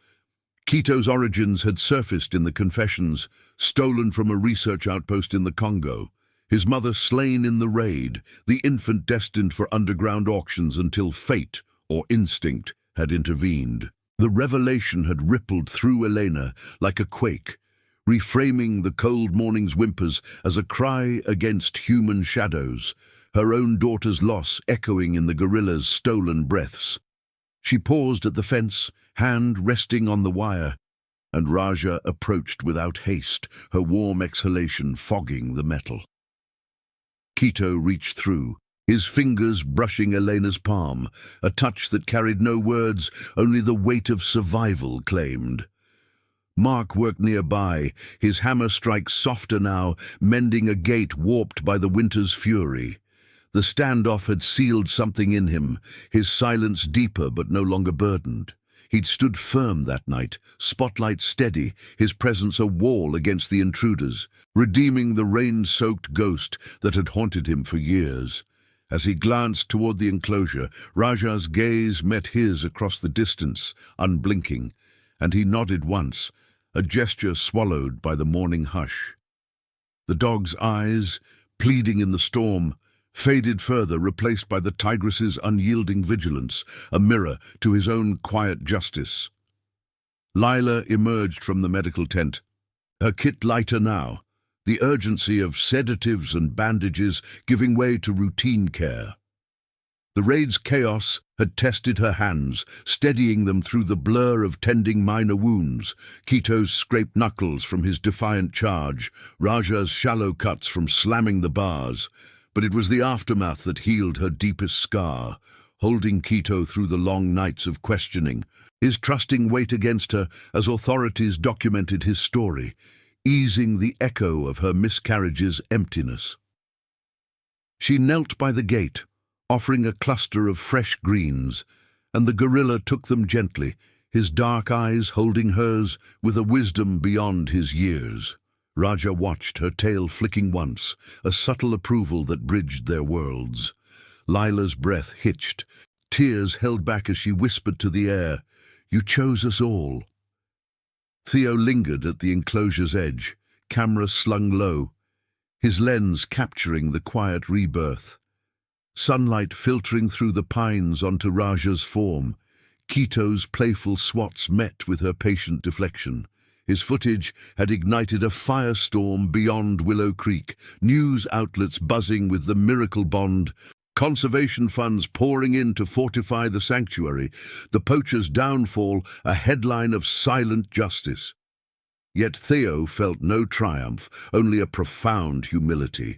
Quito's origins had surfaced in the confessions, stolen from a research outpost in the Congo. His mother slain in the raid, the infant destined for underground auctions until fate, or instinct, had intervened. The revelation had rippled through Elena like a quake, reframing the cold morning's whimpers as a cry against human shadows, her own daughter's loss echoing in the gorilla's stolen breaths. She paused at the fence, hand resting on the wire, and Raja approached without haste, her warm exhalation fogging the metal. Quito reached through, his fingers brushing Elena's palm, a touch that carried no words, only the weight of survival claimed. Mark worked nearby, his hammer strike softer now, mending a gate warped by the winter's fury. The standoff had sealed something in him, his silence deeper but no longer burdened. He'd stood firm that night, spotlight steady, his presence a wall against the intruders, redeeming the rain-soaked ghost that had haunted him for years. As he glanced toward the enclosure, Raja's gaze met his across the distance, unblinking, and he nodded once, a gesture swallowed by the morning hush. The dog's eyes, pleading in the storm, faded further, replaced by the tigress's unyielding vigilance, a mirror to his own quiet justice. Lila emerged from the medical tent, her kit lighter now, the urgency of sedatives and bandages giving way to routine care. The raid's chaos had tested her hands, steadying them through the blur of tending minor wounds, Quito's scraped knuckles from his defiant charge, Raja's shallow cuts from slamming the bars. But it was the aftermath that healed her deepest scar, holding Quito through the long nights of questioning, his trusting weight against her as authorities documented his story, easing the echo of her miscarriage's emptiness. She knelt by the gate, offering a cluster of fresh greens, and the gorilla took them gently, his dark eyes holding hers with a wisdom beyond his years. Raja watched, her tail flicking once, a subtle approval that bridged their worlds. Lila's breath hitched, tears held back as she whispered to the air, "You chose us all." Theo lingered at the enclosure's edge, camera slung low, his lens capturing the quiet rebirth. Sunlight filtering through the pines onto Raja's form, Quito's playful swats met with her patient deflection. His footage had ignited a firestorm beyond Willow Creek, news outlets buzzing with the miracle bond, conservation funds pouring in to fortify the sanctuary, the poacher's downfall a headline of silent justice. Yet Theo felt no triumph, only a profound humility.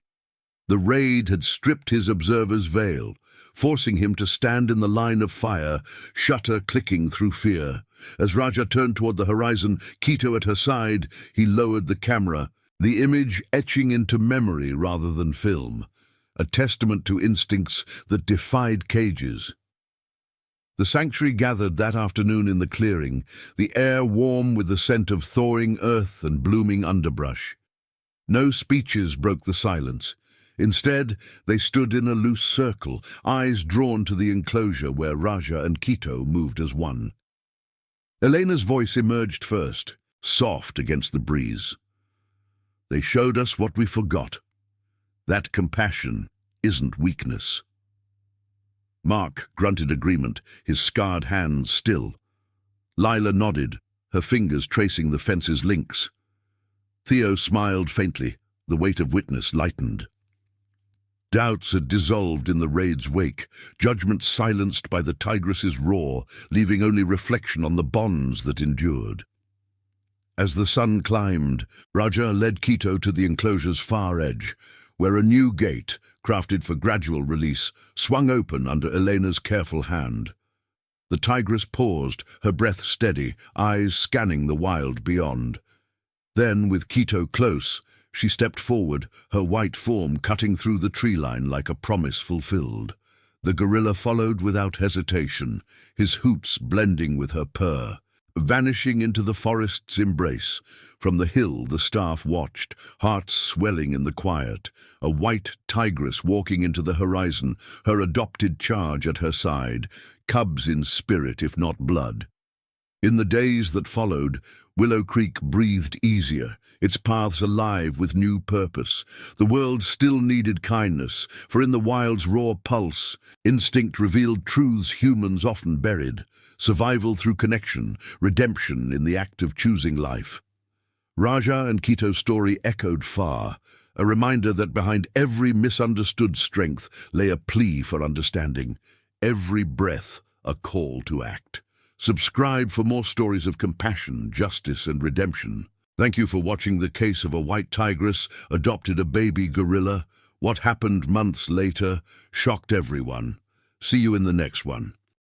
The raid had stripped his observer's veil, forcing him to stand in the line of fire, shutter clicking through fear. As Raja turned toward the horizon, Quito at her side, he lowered the camera, the image etching into memory rather than film, a testament to instincts that defied cages. The sanctuary gathered that afternoon in the clearing, the air warm with the scent of thawing earth and blooming underbrush. No speeches broke the silence. Instead, they stood in a loose circle, eyes drawn to the enclosure where Raja and Quito moved as one. Elena's voice emerged first, soft against the breeze. "They showed us what we forgot. That compassion isn't weakness." Mark grunted agreement, his scarred hands still. Lila nodded, her fingers tracing the fence's links. Theo smiled faintly, the weight of witness lightened. Doubts had dissolved in the raid's wake, judgment silenced by the tigress's roar, leaving only reflection on the bonds that endured. As the sun climbed, Raja led Quito to the enclosure's far edge, where a new gate, crafted for gradual release, swung open under Elena's careful hand. The tigress paused, her breath steady, eyes scanning the wild beyond. Then, with Quito close, she stepped forward, her white form cutting through the tree line like a promise fulfilled. The gorilla followed without hesitation, his hoots blending with her purr. Vanishing into the forest's embrace, from the hill the staff watched, hearts swelling in the quiet, a white tigress walking into the horizon, her adopted charge at her side, cubs in spirit if not blood. In the days that followed, Willow Creek breathed easier, its paths alive with new purpose. The world still needed kindness, for in the wild's raw pulse, instinct revealed truths humans often buried. Survival through connection, redemption in the act of choosing life. Raja and Quito's story echoed far, a reminder that behind every misunderstood strength lay a plea for understanding, every breath a call to act. Subscribe for more stories of compassion, justice, and redemption. Thank you for watching the case of a white tigress adopted a baby gorilla. What happened months later shocked everyone. See you in the next one.